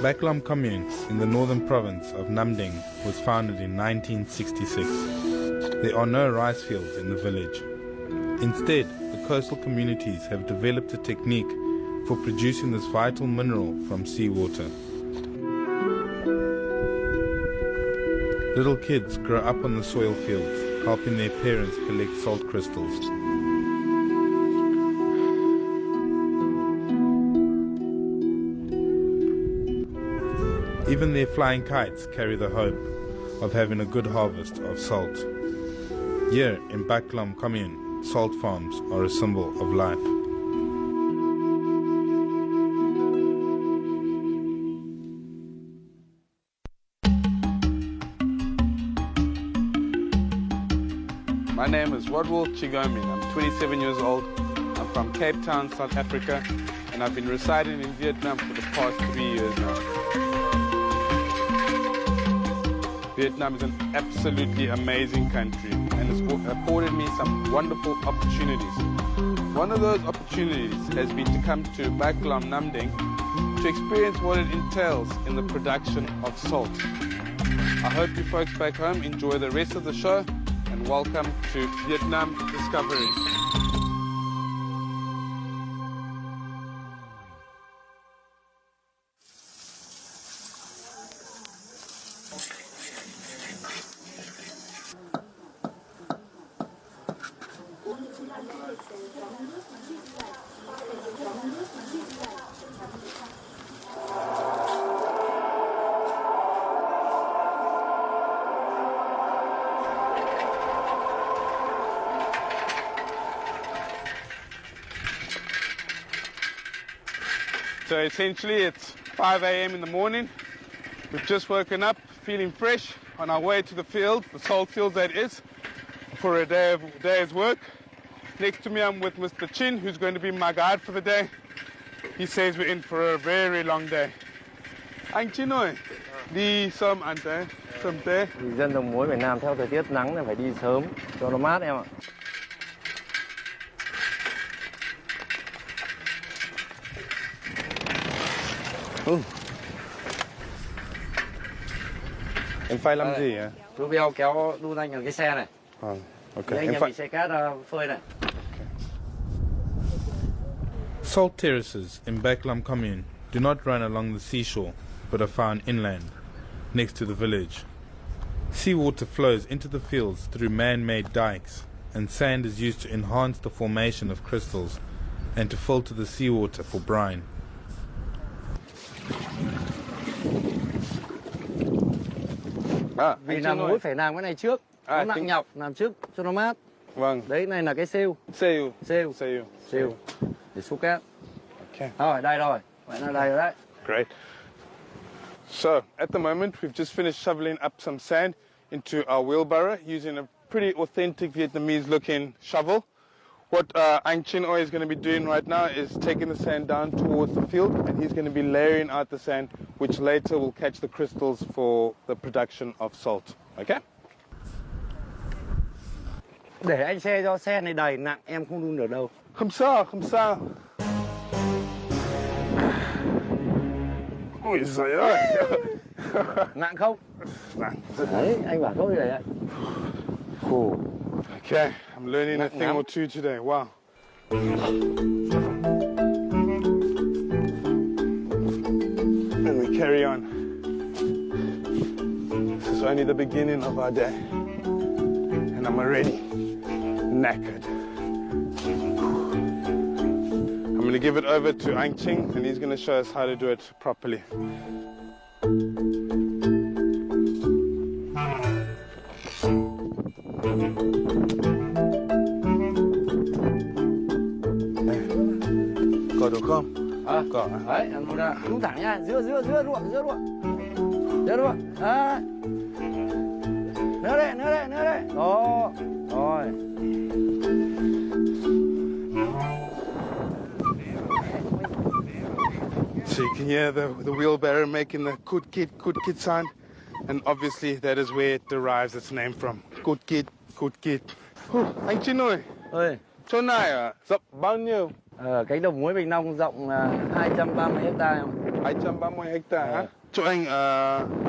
Bạch Long commune in the northern province of Nam Ding was founded in 1966. There are no rice fields in the village. Instead, the coastal communities have developed a technique for producing this vital mineral from seawater. Little kids grow up on the soil fields, helping their parents collect salt crystals. Even their flying kites carry the hope of having a good harvest of salt. Here in Bạch Long commune, salt farms are a symbol of life. My name is Rodwell Chigomin. I'm 27 years old. I'm from Cape Town, South Africa, and I've been residing in Vietnam for the past 3 years now. Vietnam is an absolutely amazing country and it's afforded me some wonderful opportunities. One of those opportunities has been to come to Bạch Long Nam Ding to experience what it entails in the production of salt. I hope you folks back home enjoy the rest of the show and welcome to Vietnam Discovery. So essentially it's 5 a.m. in the morning. We've just woken up, feeling fresh, on our way to the field, the salt field that is, for a day's work. Next to me I'm with Mr. Chin, who's going to be my guide for the day. He says we're in for a very long day. Anh Chin ơi, đi sớm ăn tế, sớm tế. Dân trồng muối Việt Nam theo thời tiết nắng là phải đi sớm cho nó mát em ạ. Em phải làm gì hả? Chú Beo kéo đu anh ở cái xe này. Okay. Anh em bị xe cát phơi này. Salt terraces in Bạch Long commune do not run along the seashore, but are found inland, next to the village. Seawater flows into the fields through man-made dikes, and sand is used to enhance the formation of crystals and to filter the seawater for brine. Vì làm muối phải làm cái này trước, nó nặng nhọc, làm trước cho nó mát. Vâng. Đấy, này là cái xêu. Xêu. Để xúc cát. Okay. Rồi, đây rồi. Vậy là đây rồi đấy. Great. So, at the moment, we've just finished shoveling up some sand into our wheelbarrow using a pretty authentic Vietnamese-looking shovel. What Anh Chin Oi is going to be doing right now is taking the sand down towards the field, and he's going to be layering out the sand, which later will catch the crystals for the production of salt. Okay? Để anh xe cho xe này đầy nặng, em không đun được đâu. Không sao. Ôi giời ơi. Nặng không? Nặng. Đấy, anh bảo thôi đấy ạ. Okay, I'm learning a thing or two today. Wow. And we carry on. This is only the beginning of our day. And I'm already knackered. I'm going to give it over to Anh Ching, and he's going to show us how to do it properly. Có được không? Có. Đấy, đúng thẳng nha, giữa ruộng. Đấy. Nữa đây. Đó. Rồi. So you can hear the wheelbarrow making the kut kit sound, and obviously that is where it derives its name from. Kut kit. Anh Chin ơi. Ơi. Chỗ này rộng bao nhiêu? Cánh đồng muối Bạch Long rộng 230 hectare không? 230 hectare hả? Chỗ anh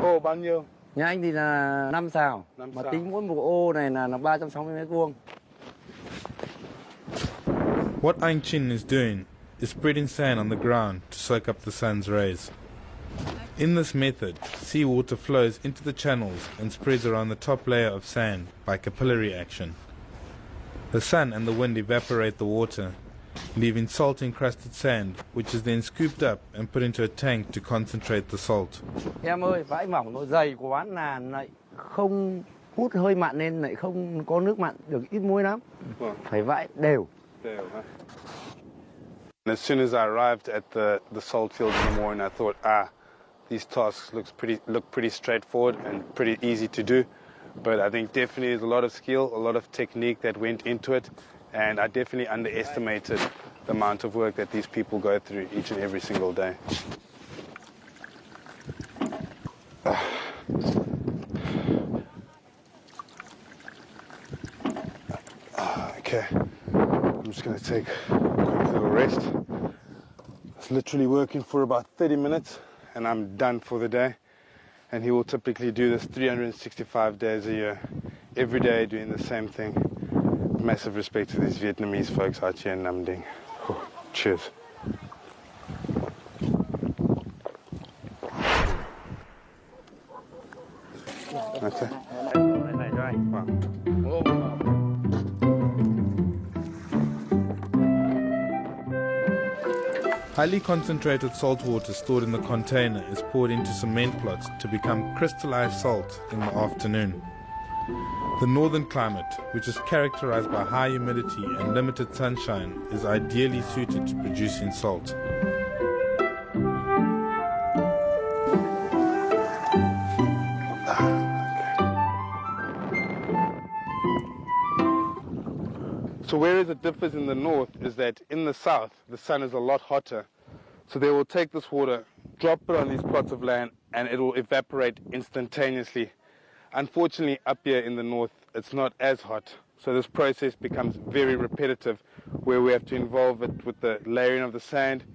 ô bao nhiêu? Nhà anh thì là 5 sào, Năm mà sào. tính mỗi một ô này là 360 mét vuông. What Anh Chin is doing is spreading sand on the ground to soak up the sun's rays. In this method, seawater flows into the channels and spreads around the top layer of sand by capillary action. The sun and the wind evaporate the water, leaving salt-encrusted sand, which is then scooped up and put into a tank to concentrate the salt. Em ơi, vãi mỏng nó dày quá là lại không hút hơi mặn nên lại không có nước mặn được, ít muối lắm. Phải vãi đều. As soon as I arrived at the salt field in the morning, I thought, these tasks look pretty straightforward and pretty easy to do. But I think definitely there's a lot of skill, a lot of technique that went into it, and I definitely underestimated the amount of work that these people go through each and every single day. Okay, I'm just going to take a quick little rest. I was literally working for about 30 minutes and I'm done for the day. And he will typically do this 365 days a year, every day doing the same thing. Massive respect to these Vietnamese folks out here in Nam Dinh. Cheers. Okay. Này cho anh. Highly concentrated salt water stored in the container is poured into cement plots to become crystallized salt in the afternoon. The northern climate, which is characterized by high humidity and limited sunshine, is ideally suited to producing salt. So whereas it differs in the north is that in the south, the sun is a lot hotter. So they will take this water, drop it on these plots of land, and it will evaporate instantaneously. Unfortunately, up here in the north, it's not as hot. So this process becomes very repetitive, where we have to involve it with the layering of the sand,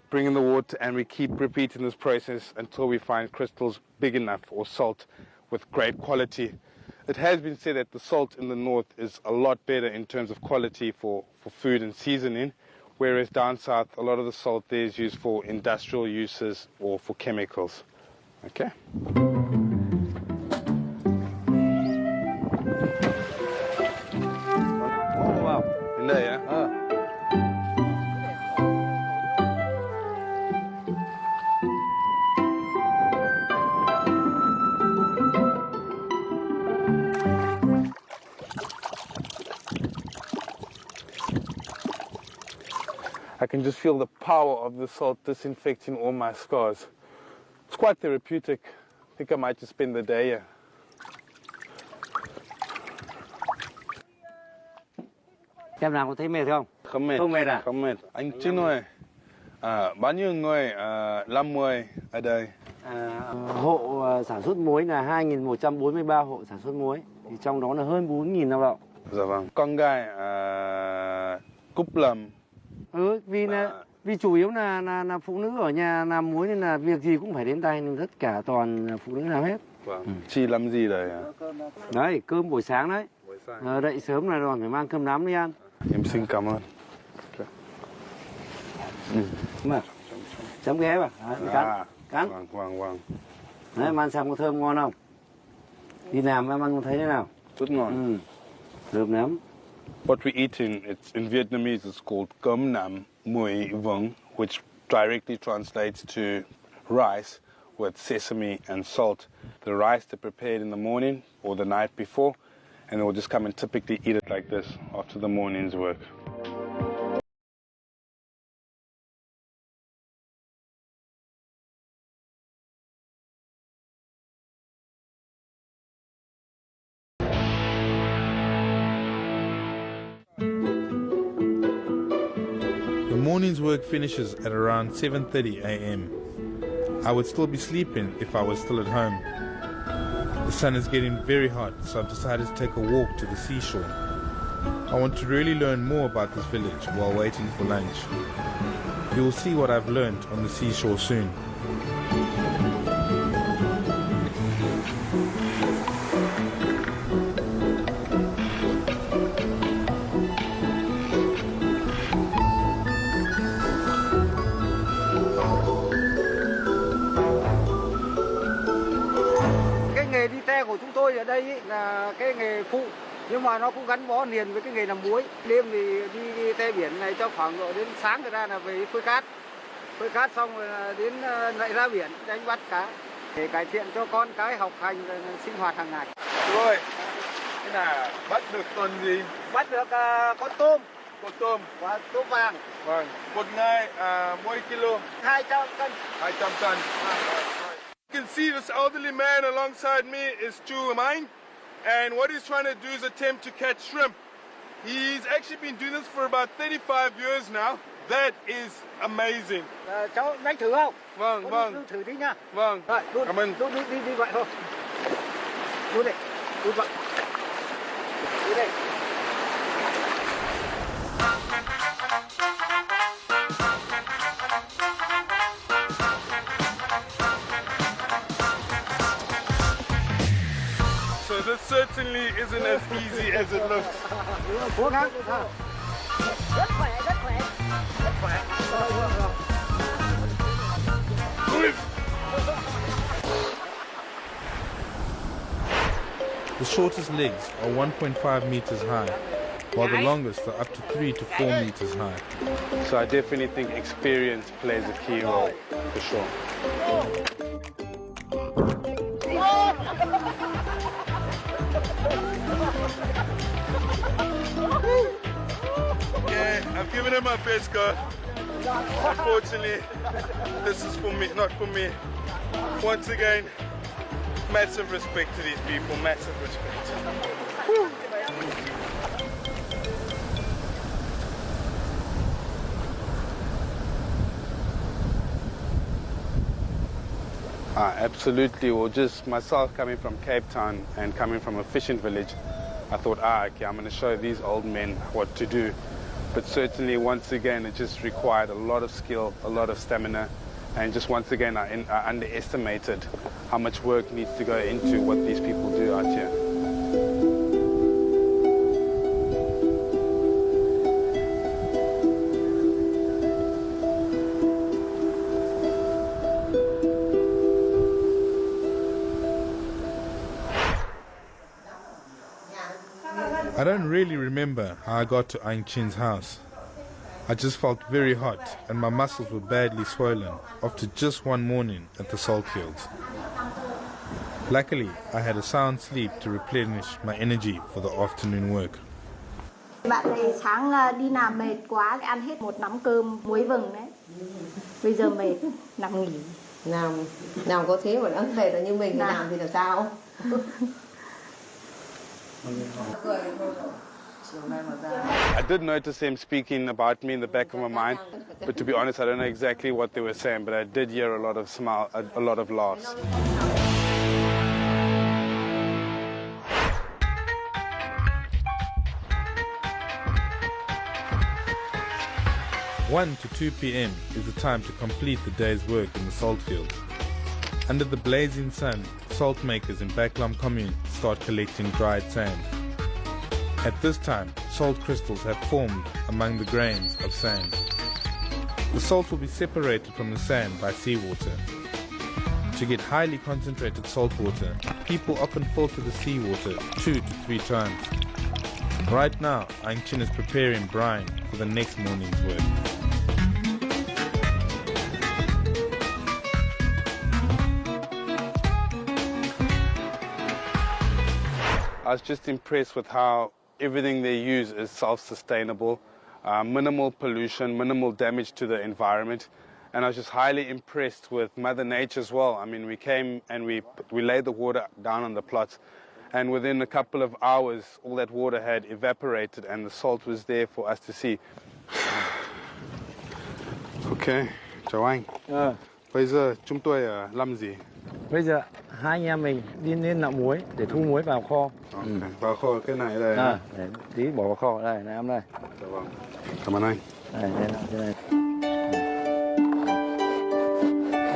bring in the water, and we keep repeating this process until we find crystals big enough or salt with great quality. It has been said that the salt in the north is a lot better in terms of quality for food and seasoning, whereas down south, a lot of the salt there is used for industrial uses or for chemicals. Okay? Oh, wow. In there, yeah? I can just feel the power of the salt disinfecting all my scars. It's quite therapeutic. I think I might just spend the day here. Em làm có thấy mệt không? Không mệt. Không mệt à? Không mệt. Anh Trinh ơi, bao nhiêu người làm muối ở đây? Hộ sản xuất muối là 2.143 hộ sản xuất muối. Thì trong đó là hơn 4.000 lao động. Dạ vâng. Con gái Cúc Lâm. Vì chủ yếu là phụ nữ ở nhà làm muối nên là việc gì cũng phải đến tay, nên tất cả toàn phụ nữ làm hết. Vâng. Chị làm gì đây? Đấy, cơm buổi sáng đấy. Dậy sớm là còn phải mang cơm nắm đi ăn. Em xin cảm ơn. Mà chấm ghé vào, cắn. Vâng. Đấy, em ăn xem có thơm ngon không? Đi làm em ăn có thấy thế nào? Rất ngon. Thơm lắm. What we're eating, it's in Vietnamese, it's called cơm nắm muối vừng, which directly translates to rice with sesame and salt. The rice they prepared in the morning or the night before, and they will just come and typically eat it like this after the morning's work. The morning's work finishes at around 7:30 a.m. I would still be sleeping if I was still at home. The sun is getting very hot, so I've decided to take a walk to the seashore. I want to really learn more about this village while waiting for lunch. You will see what I've learned on the seashore soon. Cái nghề đi te của chúng tôi ở đây ý, là cái nghề phụ, nhưng mà nó cũng gắn bó liền với cái nghề làm muối. Đêm thì đi te biển này cho khoảng độ đến sáng người ta là về phơi cát xong rồi là đến lại ra biển đánh bắt cá để cải thiện cho con cái học hành rồi sinh hoạt hàng ngày. Rồi, cái là bắt được con gì? Bắt được con tôm Và tôm. và tôm vàng. Vâng. Một ngày mỗi kilo. 200 cân. 200 cân. You can see this elderly man alongside me is Chu Mine, and what he's trying to do is attempt to catch shrimp. He's actually been doing this for about 35 years now. That is amazing. Cháu đánh thử không? Vâng, vâng. Đun thử đi nha. Vâng. Rồi, Cảm ơn. đi vậy thôi. Đun đi, đun vậy. Đi đây. So this certainly isn't as easy as it looks. Cố gắng. Rất khỏe, rất khỏe. Rất khỏe. The shortest legs are 1.5 meters high, while the longest are up to 3 to 4 meters high. So I definitely think experience plays a key role, for sure. Yeah, I've given it my best, God. Unfortunately, this is for me, not for me. Once again, massive respect to these people, massive respect. Absolutely. Well, just myself coming from Cape Town and coming from a fishing village, I thought, okay, I'm going to show these old men what to do. But certainly, once again, it just required a lot of skill, a lot of stamina, and just once again, I underestimated how much work needs to go into what these people do out here. I don't really remember how I got to Aung Chin's house. I just felt very hot and my muscles were badly swollen after just one morning at the salt fields. Luckily, I had a sound sleep to replenish my energy for the afternoon work. Bạn này sáng đi làm mệt quá, ăn hết một nắm cơm muối vừng đấy. Bây giờ mệt, nằm nghỉ. Nào có thế mà đã mệt là như mình thì làm thì làm sao? I did notice them speaking about me in the back of my mind, but to be honest, I don't know exactly what they were saying, but I did hear a lot of laughs. (1 to 2 p.m. is the time to complete the day's work in the salt fields. Under the blazing sun, salt makers in Bạch Long commune start collecting dried sand. At this time, salt crystals have formed among the grains of sand. The salt will be separated from the sand by seawater. To get highly concentrated salt water, people often filter the seawater 2 to 3 times. Right now, Aung Chin is preparing brine for the next morning's work. I was just impressed with how everything they use is self-sustainable, minimal pollution, minimal damage to the environment. And I was just highly impressed with Mother Nature as well. I mean, we came and we laid the water down on the plots, and within a couple of hours, all that water had evaporated and the salt was there for us to see. Okay, chào anh. Bây giờ chúng tôi làm gì? Bây giờ hai anh em mình đi lên nạo muối để thu muối vào kho. Vào kho cái này đây. Để tí bỏ vào kho đây, này em đây. Dạ vâng. Cảm ơn anh. Đây, đây,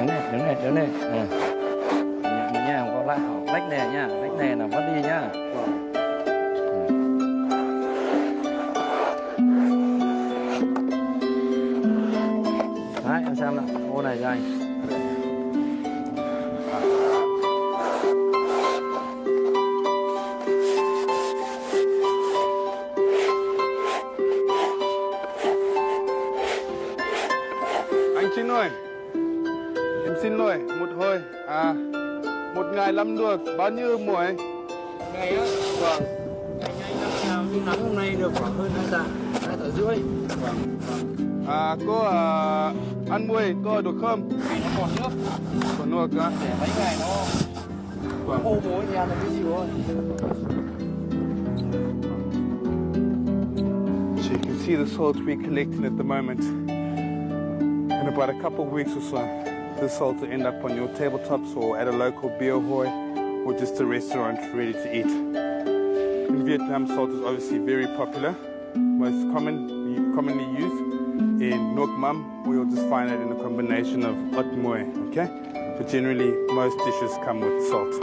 đây. Đứng này. Nhẹ nha, không có lạ. Lách nè nha, lách nè là vắt đi nhá. Đấy, em xem nào, ô này cho anh. Anh Chín ơi, em xin lỗi, một hồi, một ngày làm được bao nhiêu muối? Ngày á? Vâng. Ngày năm nào như nắng hôm nay được khoảng hơn 2 tạ rưỡi. Vâng. Cô ăn muối, cô được không? Vì nó còn nước. Còn nước á? Để mấy ngày nó khô muối thì ăn được cái gì thôi. So you can see the salt we're collecting at the moment. In about a couple of weeks or so, this salt will end up on your tabletops or at a local beer hall or just a restaurant ready to eat. In Vietnam, salt is obviously very popular, most commonly used in nuoc mam, or you'll just find it in a combination of ớt muối, okay? But generally, most dishes come with salt.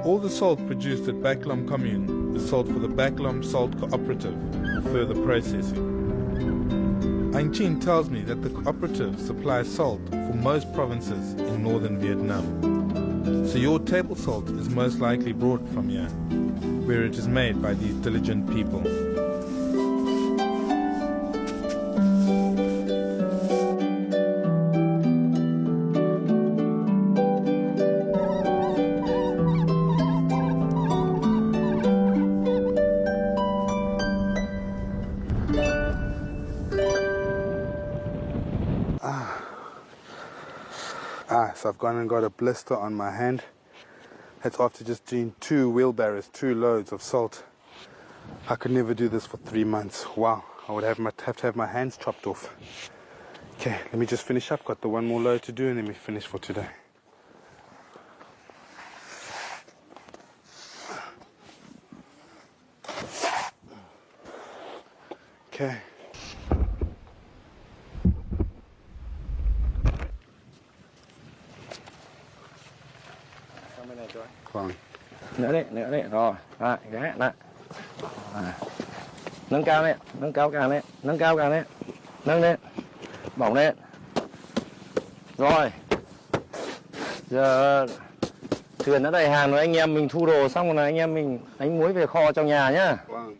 All the salt produced at Bạch Long commune is sold for the Bạch Long Salt Cooperative for further processing. Anh Chin tells me that the cooperative supplies salt for most provinces in northern Vietnam. So your table salt is most likely brought from here, where it is made by these diligent people. So I've gone and got a blister on my hand. That's after just doing 2 wheelbarrows, 2 loads of salt. I could never do this for 3 months. Wow, I would have to have my hands chopped off. Okay, let me just finish up. Got the 1 more load to do and then we finish for today. Okay. Vâng. Nữa đấy, rồi, ghé lại. Nâng cao lên, nâng cao càng lên, nâng lên, bỏng lên. Rồi, giờ thuyền đã đầy hàng rồi, anh em mình thu đồ xong rồi, anh em mình đánh muối về kho trong nhà nhá. Vâng.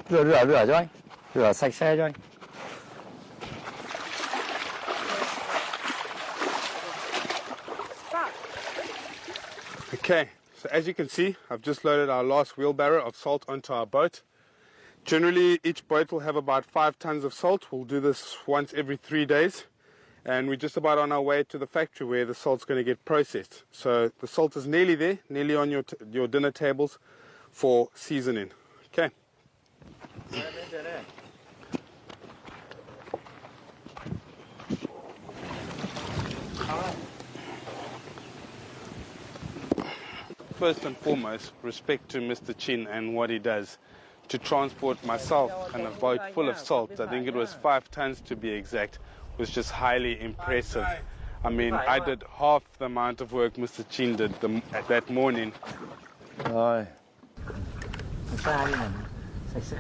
Rửa cho anh, rửa sạch xe cho anh. Okay, so as you can see, I've just loaded our last wheelbarrow of salt onto our boat. Generally, each boat will have about 5 tons of salt. We'll do this once every 3 days. And we're just about on our way to the factory where the salt's going to get processed. So the salt is nearly there, nearly on your dinner tables for seasoning. Okay. First and foremost, respect to Mr. Chin and what he does. To transport myself and a boat full of salt, I think it was 5 tons to be exact, was just highly impressive. I mean, I did half the amount of work Mr. Chin did that morning. Rồi. Xa đi nào, sạch sẽ.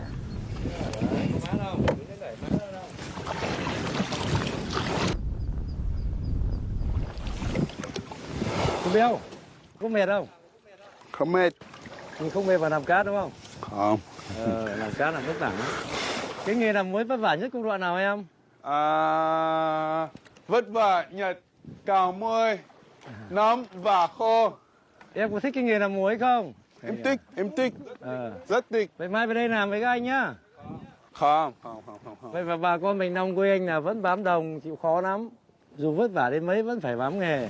Cô Béo, có mệt không? Không mệt. Mình không mệt vào làm cát đúng không? Không. Làm cát là vất vả lắm. Cái nghề làm muối vất vả nhất công đoạn nào em? Vất vả nhất cào muối, nóng và khô. Em có thích cái nghề làm muối không? Em thích. Rất thích. Vậy mai về đây làm với các anh nhá. Không. Vậy mà bà con mình nông quê anh là vẫn bám đồng, chịu khó lắm. Dù vất vả đến mấy vẫn phải bám nghề.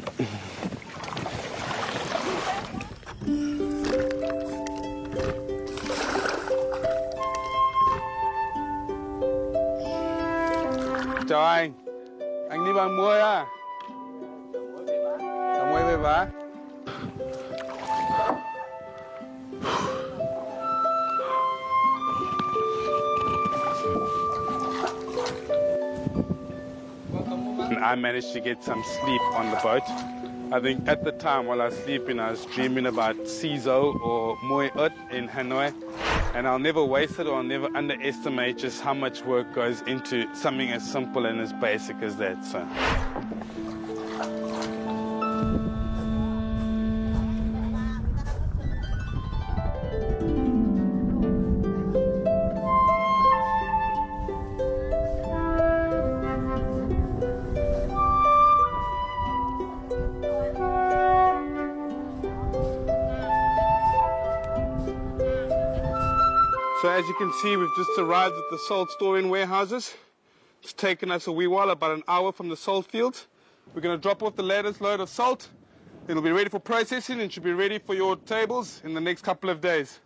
chào anh. Anh đi bằng muối à? Chào muối về vá. I managed to get some sleep on the boat. I think at the time while I was sleeping, I was dreaming about Sizo or Muay Ut in Hanoi. And I'll never waste it, or I'll never underestimate just how much work goes into something as simple and as basic as that. So. So as you can see, we've just arrived at the salt storing warehouses. It's taken us a wee while, about an hour from the salt fields. We're going to drop off the latest load of salt. It'll be ready for processing and should be ready for your tables in the next couple of days.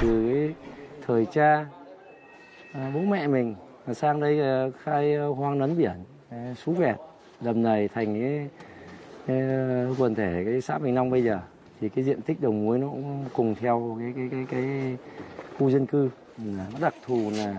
Từ cái thời cha bố mẹ mình sang đây khai hoang nấn biển, Sú Vẹt, đầm này thành cái quần thể cái xã Bạch Long bây giờ, thì cái diện tích đồng muối nó cũng cùng theo cái khu dân cư. Nó đặc thù là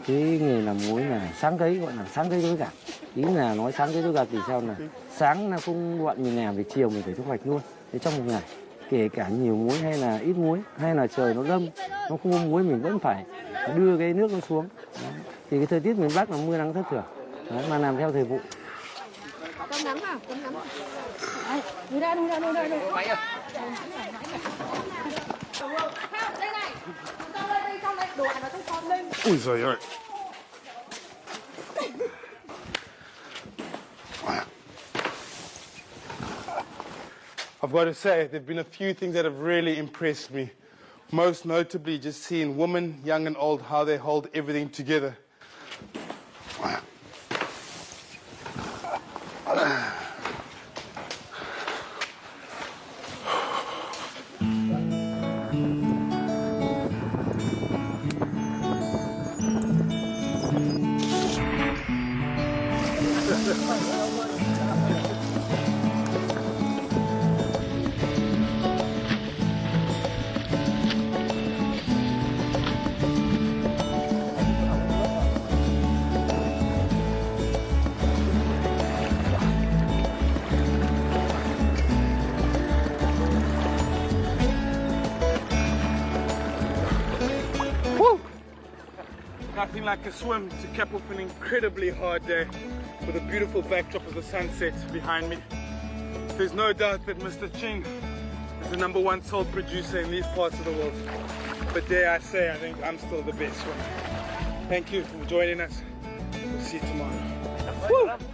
cái nghề làm muối là sáng cấy, gọi là sáng cấy tối gặt. Ý là nói sáng cấy tối gặt thì sao, là sáng là không đoạn mình làm, về chiều mình phải thu hoạch luôn. Thế trong một ngày, kể cả nhiều muối hay là ít muối, hay là trời nó đâm, nó không có muối, mình vẫn phải đưa cái nước nó xuống. Đấy. Thì cái thời tiết miền Bắc là mưa nắng thất thường. Đấy, mà làm theo thời vụ. Cơm nắm à, cơm nắm. Đi ra. Đây này. Trong đây, đồ ăn nó trong con lên. Ui giời ơi. I've got to say, there have been a few things that have really impressed me. Most notably, just seeing women, young and old, how they hold everything together. Nothing like a swim to cap off an incredibly hard day with a beautiful backdrop of the sunset behind me. There's no doubt that Mr. Ching is the #1 salt producer in these parts of the world. But dare I say, I think I'm still the best one. Thank you for joining us. We'll see you tomorrow. Woo!